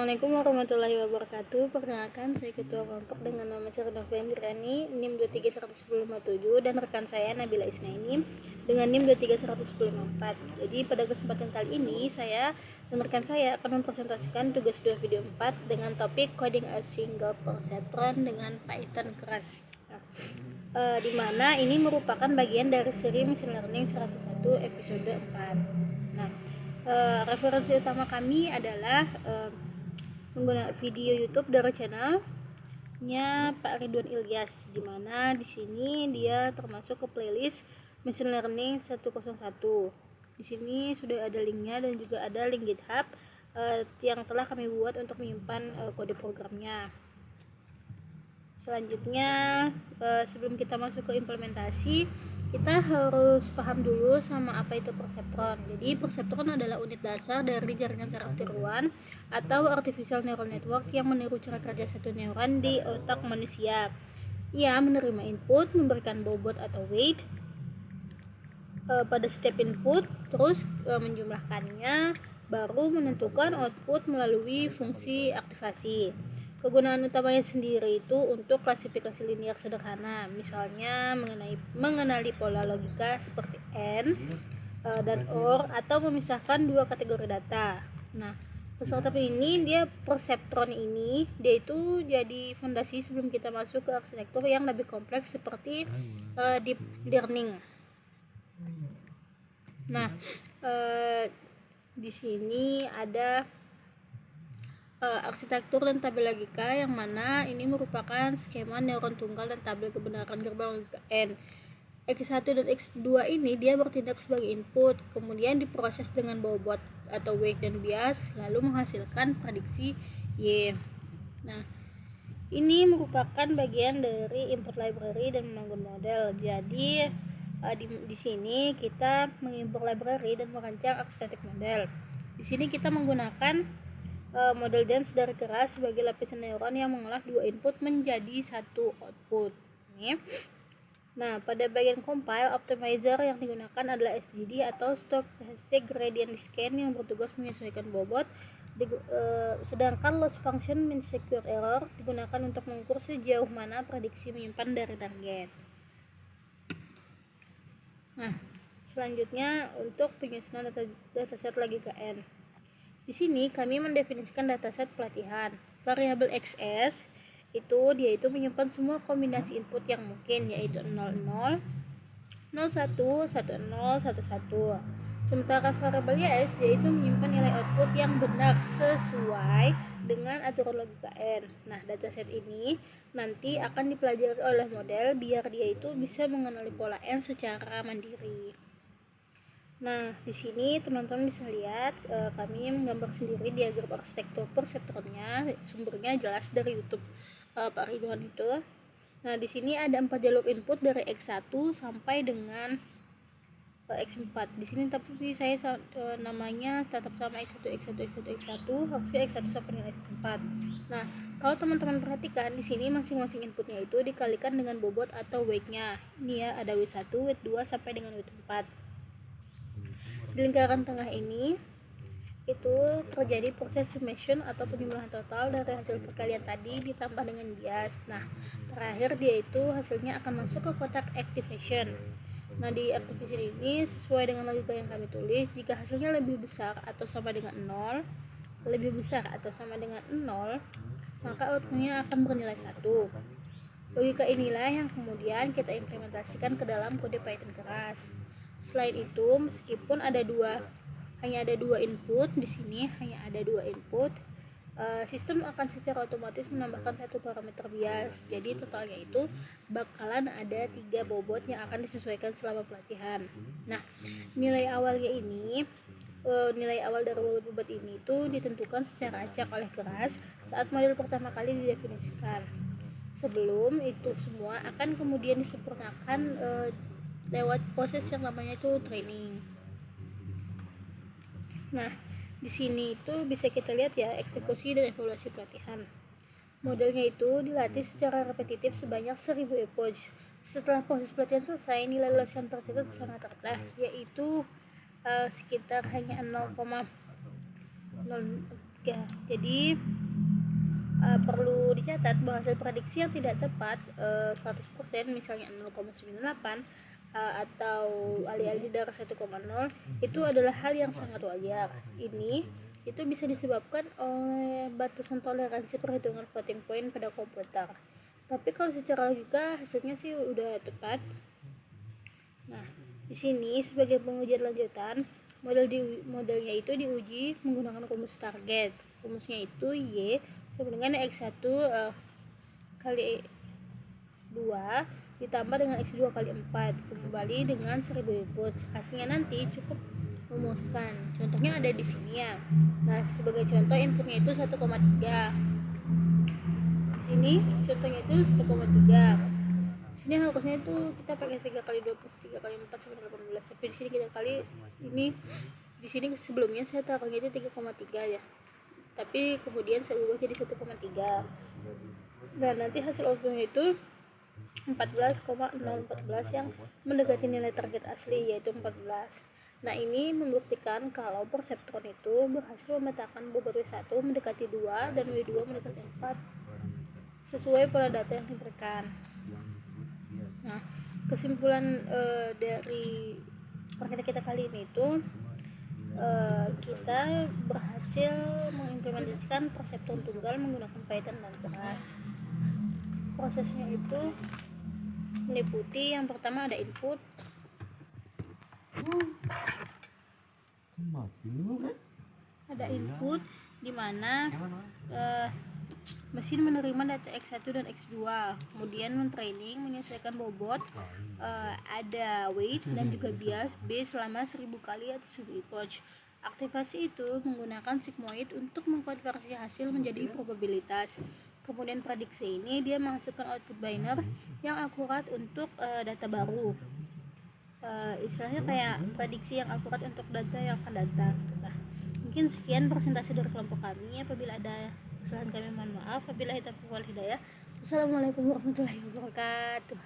Assalamualaikum warahmatullahi wabarakatuh. Perkenalkan, saya Ketua Kelompok dengan nama Cerdas Bendirani, NIM 2311057, dan rekan saya Nabila Isnaini dengan NIM 2311054. Jadi pada kesempatan kali ini saya dan rekan saya akan mempresentasikan tugas 2 video 4 dengan topik Coding a Single Perceptron dengan Python keras. Di mana ini merupakan bagian dari seri Machine Learning 101 episode 4. Nah, referensi utama kami adalah menggunakan video YouTube dari channelnya Pak Ridwan Ilyas, di mana di sini dia termasuk ke playlist Machine Learning 101. Di sini sudah ada linknya dan juga ada link GitHub yang telah kami buat untuk menyimpan kode programnya. Selanjutnya, sebelum kita masuk ke implementasi, kita harus paham dulu sama apa itu perseptron. Jadi perseptron adalah unit dasar dari jaringan saraf tiruan atau artificial neural network yang meniru cara kerja satu neuron di otak manusia. Ia menerima input, memberikan bobot atau weight pada setiap input, terus menjumlahkannya, baru menentukan output melalui fungsi aktivasi. Kegunaan utamanya sendiri itu untuk klasifikasi linear sederhana, misalnya mengenali pola logika seperti AND dan OR, atau memisahkan dua kategori data. Nah, perseptron ini dia itu jadi fondasi sebelum kita masuk ke arsitektur yang lebih kompleks seperti deep learning. Nah, di sini ada arsitektur dan tabel logika, yang mana ini merupakan skema neuron tunggal dan tabel kebenaran gerbang logika N. X1 dan X2 ini dia bertindak sebagai input, kemudian diproses dengan bobot atau weight dan bias, lalu menghasilkan prediksi Y. Nah, ini merupakan bagian dari import library dan membangun model. Jadi di sini kita mengimport library dan merancang aesthetic model. Di sini kita menggunakan model dense dari keras sebagai lapisan neuron yang mengolah dua input menjadi satu output. Nah, pada bagian compile, optimizer yang digunakan adalah SGD atau Stochastic Gradient Descent yang bertugas menyesuaikan bobot, sedangkan loss function mean secure error digunakan untuk mengukur sejauh mana prediksi menyimpan dari target. Nah, selanjutnya untuk penyusunan dataset logika N. Di sini kami mendefinisikan dataset pelatihan. Variabel XS dia itu menyimpan semua kombinasi input yang mungkin, yaitu 00, 01, 10, 11. Sementara variabel YS dia itu menyimpan nilai output yang benar sesuai dengan aturan logika N. Nah, dataset ini nanti akan dipelajari oleh model biar dia itu bisa mengenali pola N secara mandiri. Nah, di sini teman-teman bisa lihat kami menggambar sendiri diagram arsitektur perseptronnya, sumbernya jelas dari YouTube Pak Ridwan itu. Nah, di sini ada 4 jalur input dari X1 sampai dengan X4. Di sini tapi saya namanya tetap sama X1, harusnya X1 sampai dengan X4. Nah, kalau teman-teman perhatikan di sini masing-masing inputnya itu dikalikan dengan bobot atau weight-nya. Ini ya, ada weight 1, weight 2 sampai dengan weight 4. Di lingkaran tengah ini itu terjadi proses summation atau penjumlahan total dari hasil perkalian tadi ditambah dengan bias. Nah, terakhir dia itu hasilnya akan masuk ke kotak activation. Nah, di activation ini sesuai dengan logika yang kami tulis, jika hasilnya lebih besar atau sama dengan 0, lebih besar atau sama dengan 0, maka outputnya akan bernilai 1. Logika inilah yang kemudian kita implementasikan ke dalam kode Python keras. Selain itu, meskipun hanya ada dua input, di sini hanya ada dua input, sistem akan secara otomatis menambahkan satu parameter bias. Jadi totalnya itu bakalan ada 3 bobot yang akan disesuaikan selama pelatihan. Nah, nilai awal dari bobot ini itu ditentukan secara acak oleh keras saat model pertama kali didefinisikan. Sebelum itu semua akan kemudian disempurnakan lewat proses yang namanya itu training. Nah, di sini itu bisa kita lihat ya eksekusi dan evaluasi pelatihan. Modelnya itu dilatih secara repetitif sebanyak 1000 epoch. Setelah proses pelatihan selesai, nilai loss yang tercatat sangat rendah, yaitu sekitar hanya 0,0 Ya, jadi perlu dicatat bahwa hasil prediksi yang tidak tepat 100%, misalnya 0,98 atau alih-alih dari 1,0, itu adalah hal yang sangat wajar. Ini itu bisa disebabkan oleh batasan toleransi perhitungan floating point pada komputer. Tapi kalau secara logika hasilnya sih udah tepat. Nah, di sini sebagai pengujian lanjutan, modelnya itu diuji menggunakan rumus target. Rumusnya itu Y sama dengan X1 kali 2 ditambah dengan X2 kali 4 kembali dengan 1000 input. Hasilnya nanti cukup rumuskan. Contohnya ada di sini ya. Nah, sebagai contoh inputnya itu 1,3. Di sini contohnya itu 1,3. Sini harusnya itu kita pakai 3 kali 2 plus 3 kali 4 sama 18, tapi di sini kita kali ini, di sini sebelumnya saya taruhnya itu 3,3 ya, tapi kemudian saya ubah jadi 1,3. dan nanti hasil outputnya itu 14,014 yang mendekati nilai target asli yaitu 14. Nah, ini membuktikan kalau perseptron itu berhasil memetakan bobot W1 mendekati 2 dan W2 mendekati 4 sesuai pola data yang diberikan. Nah, kesimpulan dari praktek kita kali ini itu kita berhasil mengimplementasikan perseptron tunggal menggunakan Python dan keras. Prosesnya itu meliputi yang pertama ada input, di mana mesin menerima data X1 dan X2, kemudian mentraining menyesuaikan bobot, ada weight dan juga bias B selama 1000 kali atau 1000 epoch. Aktivasi itu menggunakan sigmoid untuk mengkonversi hasil menjadi probabilitas. Kemudian prediksi ini dia menghasilkan output binary yang akurat untuk data baru. Istilahnya kayak prediksi yang akurat untuk data yang akan datang. Nah, mungkin sekian presentasi dari kelompok kami. Apabila ada kesalahan kami mohon maaf. Wabillahi taufiq wal hidayah. Assalamualaikum warahmatullahi wabarakatuh.